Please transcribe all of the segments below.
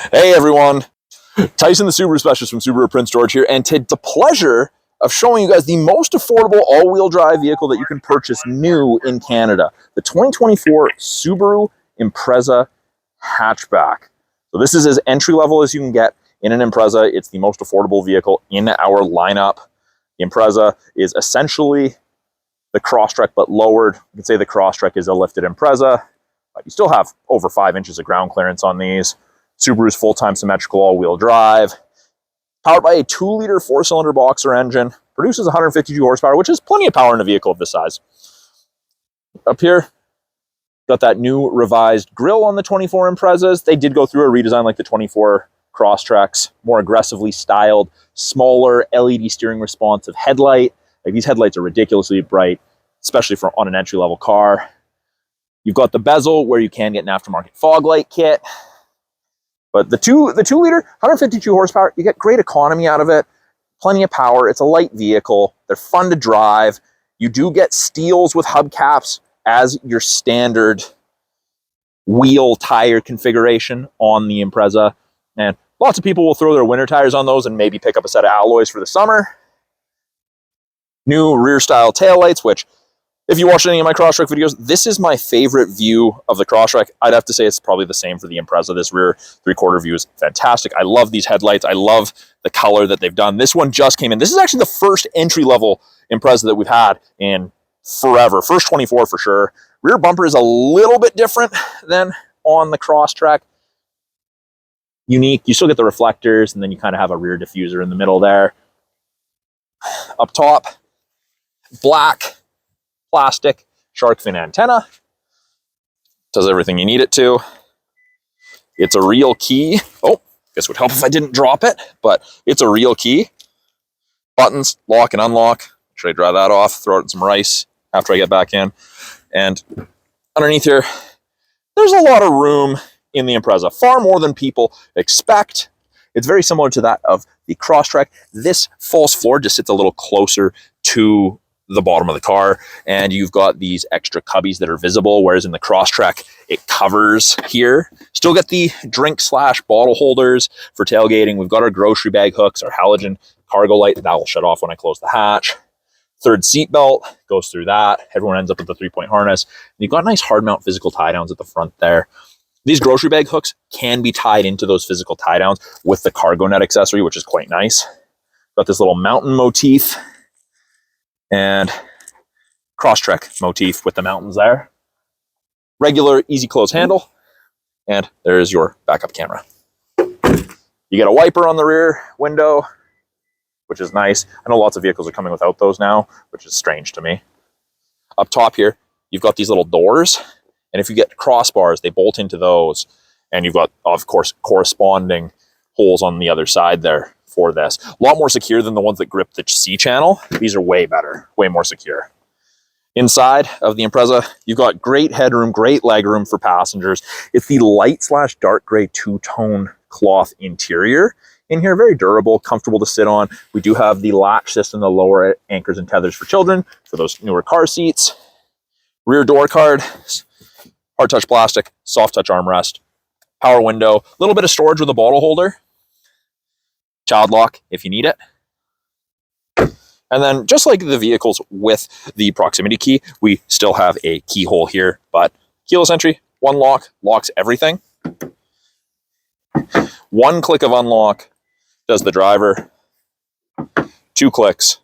Hey everyone, Tyson the Subaru Specialist from Subaru Prince George here, and it's a pleasure of showing you guys the most affordable all-wheel drive vehicle that you can purchase new in Canada, the 2024 Subaru Impreza hatchback. So this is as entry-level as you can get in an Impreza. It's the most affordable vehicle in our lineup. The Impreza is essentially the Crosstrek but lowered. You can say the Crosstrek is a lifted Impreza, but you still have over 5 inches of ground clearance on these. Subaru's full-time symmetrical all-wheel drive, powered by a 2-liter 4-cylinder boxer engine, produces 152 horsepower, which is plenty of power in a vehicle of this size. Up here, got that new revised grille on the 24 Imprezas. They did go through a redesign like the 24 Crosstreks, more aggressively styled, smaller LED steering responsive headlight. Like, these headlights are ridiculously bright, especially for on an entry-level car. You've got the bezel where you can get an aftermarket fog light kit. But the 2-liter, 152 horsepower, you get great economy out of it, plenty of power. It's a light vehicle. They're fun to drive. You do get steels with hubcaps as your standard wheel tire configuration on the Impreza. And lots of people will throw their winter tires on those and maybe pick up a set of alloys for the summer. New rear style taillights, which, if you watch any of my Crosstrek videos, this is my favorite view of the Crosstrek. I'd have to say it's probably the same for the Impreza. This rear 3/4 view is fantastic. I love these headlights. I love the color that they've done. This one just came in. This is actually the first entry-level Impreza that we've had in forever. First 24 for sure. Rear bumper is a little bit different than on the Crosstrek. Unique. You still get the reflectors, and then you kind of have a rear diffuser in the middle there. Up top, black plastic shark fin antenna. Does everything you need it to. It's a real key. Oh, guess would help if I didn't drop it, but it's a real key. Buttons, lock and unlock. Should I dry that off? Throw it in some rice after I get back in. And underneath here, there's a lot of room in the Impreza. Far more than people expect. It's very similar to that of the Crosstrek. This false floor just sits a little closer to the bottom of the car, and you've got these extra cubbies that are visible, whereas in the Crosstrek it covers here. Still get the drink/bottle holders for tailgating. We've got our grocery bag hooks, our halogen cargo light that will shut off when I close the hatch. Third seat belt goes through that. Everyone ends up with the 3-point harness. And you've got nice hard mount physical tie downs at the front there. These grocery bag hooks can be tied into those physical tie downs with the cargo net accessory, which is quite nice. Got this little mountain motif and Crosstrek motif with the mountains there. Regular easy close handle, and there is your backup camera. You get a wiper on the rear window, which is nice. I know lots of vehicles are coming without those now, which is strange to me. Up top here, you've got these little doors, and if you get crossbars, they bolt into those, and you've got, of course, corresponding holes on the other side there for this. A lot more secure than the ones that grip the C channel. These are way better, way more secure. Inside of the Impreza, you've got great headroom, great legroom for passengers. It's the light/dark gray two-tone cloth interior in here. Very durable, comfortable to sit on. We do have the latch system, the lower anchors and tethers for children, for those newer car seats. Rear door card, hard touch plastic, soft touch armrest, power window, a little bit of storage with a bottle holder. Child lock if you need it. And then, just like the vehicles with the proximity key, we still have a keyhole here, but keyless entry, one lock, locks everything. One click of unlock does the driver. 2 clicks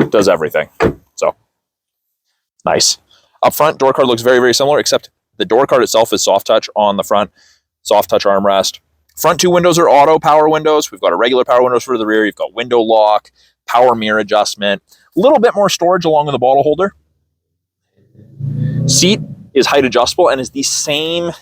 does everything. So, nice. Up front, door card looks very, very similar, except the door card itself is soft touch on the front, soft touch armrest. Front 2 windows are auto power windows. We've got a regular power windows for the rear. You've got window lock, power mirror adjustment, a little bit more storage along with the bottle holder. Seat is height adjustable and is the same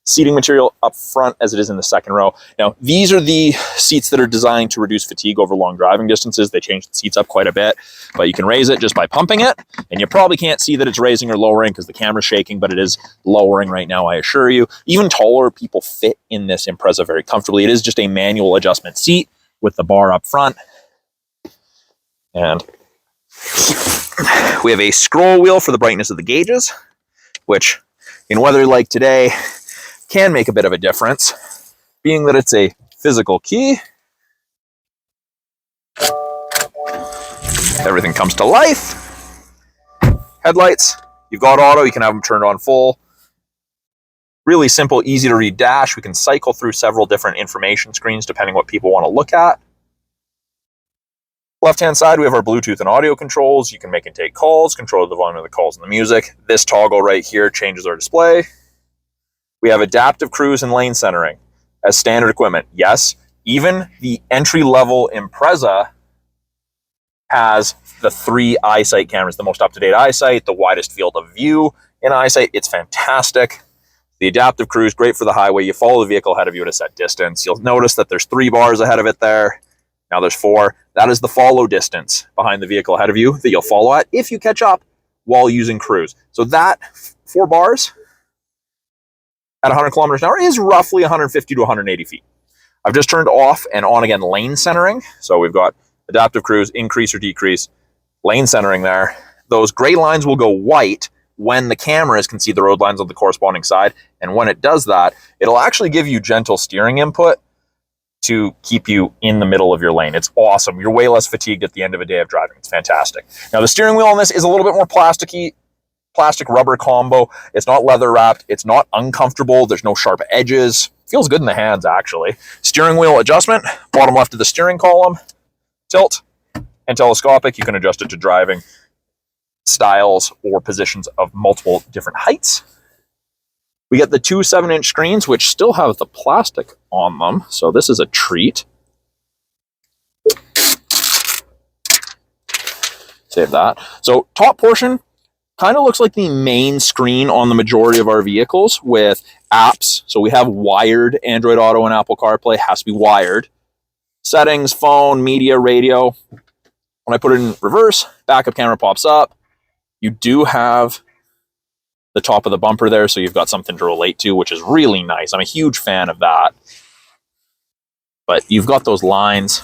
seating material up front as it is in the second row. Now, these are the seats that are designed to reduce fatigue over long driving distances. They changed the seats up quite a bit, but you can raise it just by pumping it, and you probably can't see that it's raising or lowering because the camera's shaking, but it is lowering right now, I assure you. Even taller people fit in this Impreza very comfortably. It is just a manual adjustment seat with the bar up front. And we have a scroll wheel for the brightness of the gauges, which in weather like today can make a bit of a difference. being that it's a physical key, everything comes to life. Headlights, you've got auto, you can have them turned on full. Really simple, easy to read dash. We can cycle through several different information screens depending what people want to look at. Left-hand side, we have our Bluetooth and audio controls. You can make and take calls, control the volume of the calls and the music. This toggle right here changes our display. We have adaptive cruise and lane centering as standard equipment. Yes, even the entry-level Impreza has the 3 eyesight cameras, the most up-to-date eyesight, the widest field of view in eyesight. It's fantastic. The adaptive cruise, great for the highway. You follow the vehicle ahead of you at a set distance. You'll notice that there's 3 bars ahead of it there. Now there's 4. That is the follow distance behind the vehicle ahead of you that you'll follow at if you catch up while using cruise. So that 4 bars at 100 kilometers an hour is roughly 150 to 180 feet. I've just turned off and on again lane centering. So we've got adaptive cruise, increase or decrease, lane centering there. Those gray lines will go white when the cameras can see the road lines on the corresponding side. And when it does that, it'll actually give you gentle steering input to keep you in the middle of your lane. It's awesome. You're way less fatigued at the end of a day of driving. It's fantastic. Now the steering wheel on this is a little bit more plasticky, plastic rubber combo. It's not leather wrapped. It's not uncomfortable. There's no sharp edges. Feels good in the hands actually. Steering wheel adjustment, bottom left of the steering column, tilt and telescopic. You can adjust it to driving styles or positions of multiple different heights. We get the 2 7-inch screens, which still have the plastic on them. So this is a treat. Save that. So top portion kind of looks like the main screen on the majority of our vehicles with apps. So we have wired Android Auto and Apple CarPlay. Has to be wired. Settings, phone, media, radio. When I put it in reverse, backup camera pops up. You do have the top of the bumper there, so you've got something to relate to, which is really nice. I'm a huge fan of that. But you've got those lines.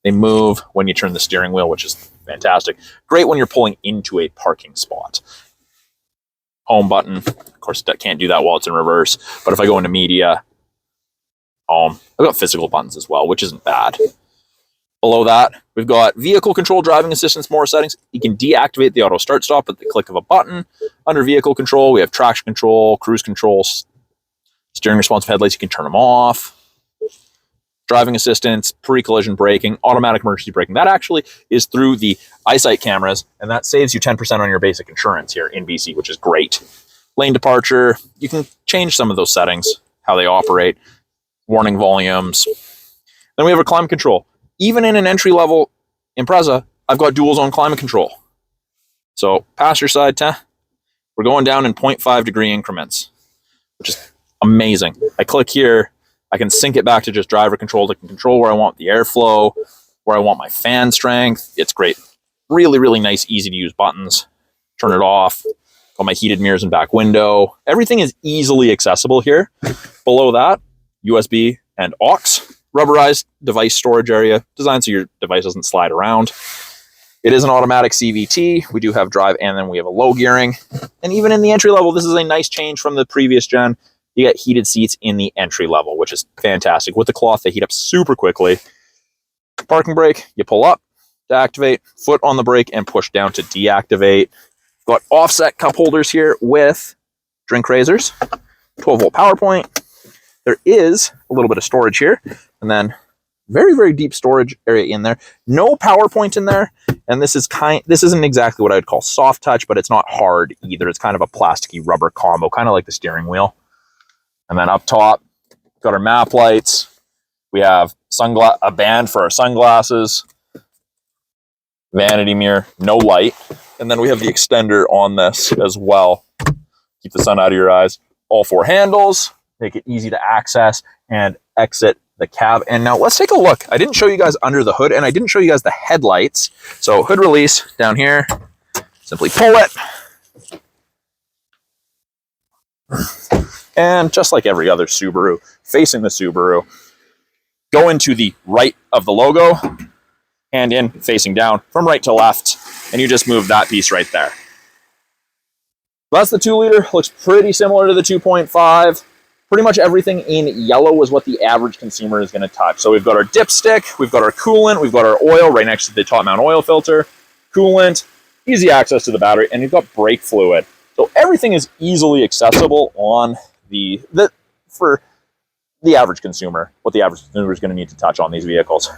They move when you turn the steering wheel, which is fantastic. Great when you're pulling into a parking spot. Home button. Of course, that can't do that while it's in reverse. But if I go into media, home, I've got physical buttons as well, which isn't bad. Below that, we've got vehicle control, driving assistance, more settings. You can deactivate the auto start stop at the click of a button. Under vehicle control, we have traction control, cruise control, steering responsive headlights. You can turn them off. Driving assistance, pre-collision braking, automatic emergency braking. That actually is through the eyesight cameras, and that saves you 10% on your basic insurance here in BC, which is great. Lane departure, you can change some of those settings, how they operate, warning volumes. Then we have a climate control. Even in an entry-level Impreza, I've got dual zone climate control. So passenger side, we're going down in 0.5 degree increments, which is amazing. I click here, I can sync it back to just driver control. I can control where I want the airflow, where I want my fan strength. It's great. Really, really nice, easy to use buttons. Turn it off. Got my heated mirrors and back window. Everything is easily accessible here. Below that, USB and aux. Rubberized device storage area, designed so your device doesn't slide around. It is an automatic CVT. We do have drive, and then we have a low gearing. And even in the entry level, this is a nice change from the previous gen. You get heated seats in the entry level, which is fantastic. With the cloth, they heat up super quickly. Parking brake, you pull up to activate, foot on the brake, and push down to deactivate. Got offset cup holders here with drink raisers, 12-volt power point. There is a little bit of storage here, and then very, very deep storage area in there. No power point in there, and this isn't exactly what I would call soft touch, but it's not hard either. It's kind of a plasticky rubber combo, kind of like the steering wheel. And then up top, got our map lights. We have a band for our sunglasses, vanity mirror, no light, and then we have the extender on this as well. Keep the sun out of your eyes. All 4 handles. Make it easy to access and exit the cab. And now let's take a look. I didn't show you guys under the hood, and I didn't show you guys the headlights. So hood release down here, simply pull it. And just like every other Subaru, facing the Subaru, go into the right of the logo, hand in, facing down, from right to left, and you just move that piece right there. That's the 2-liter, looks pretty similar to the 2.5. Pretty much everything in yellow is what the average consumer is going to touch. So we've got our dipstick, we've got our coolant, we've got our oil right next to the top mount oil filter, coolant, easy access to the battery, and you've got brake fluid. So everything is easily accessible on for the average consumer, what the average consumer is going to need to touch on these vehicles.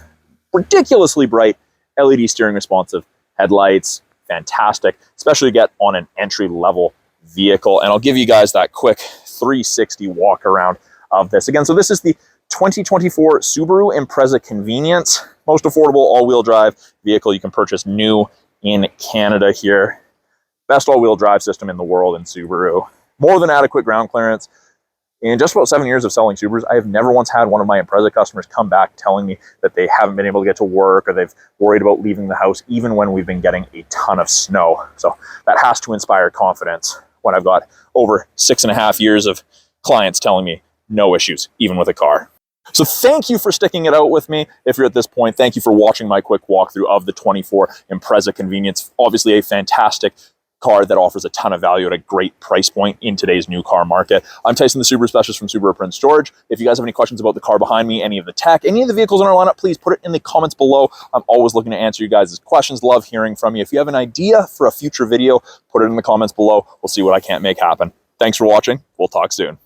Ridiculously bright LED steering responsive headlights, fantastic, especially to get on an entry-level vehicle. And I'll give you guys that quick 360 walk around of this. Again, so this is the 2024 Subaru Impreza Convenience, most affordable all-wheel drive vehicle you can purchase new in Canada here. Best all-wheel drive system in the world in Subaru. More than adequate ground clearance. In just about 7 years of selling Subarus, I have never once had one of my Impreza customers come back telling me that they haven't been able to get to work or they've worried about leaving the house, even when we've been getting a ton of snow. So that has to inspire confidence when I've got over 6.5 years of clients telling me no issues, even with a car. So thank you for sticking it out with me. If you're at this point, thank you for watching my quick walkthrough of the 24 Impreza Convenience. Obviously a fantastic car that offers a ton of value at a great price point in today's new car market. I'm Tyson, the Subaru specialist from Subaru Prince George. If you guys have any questions about the car behind me, any of the tech, any of the vehicles in our lineup, please put it in the comments below. I'm always looking to answer you guys' questions. Love hearing from you. If you have an idea for a future video, put it in the comments below. We'll see what I can't make happen. Thanks for watching. We'll talk soon.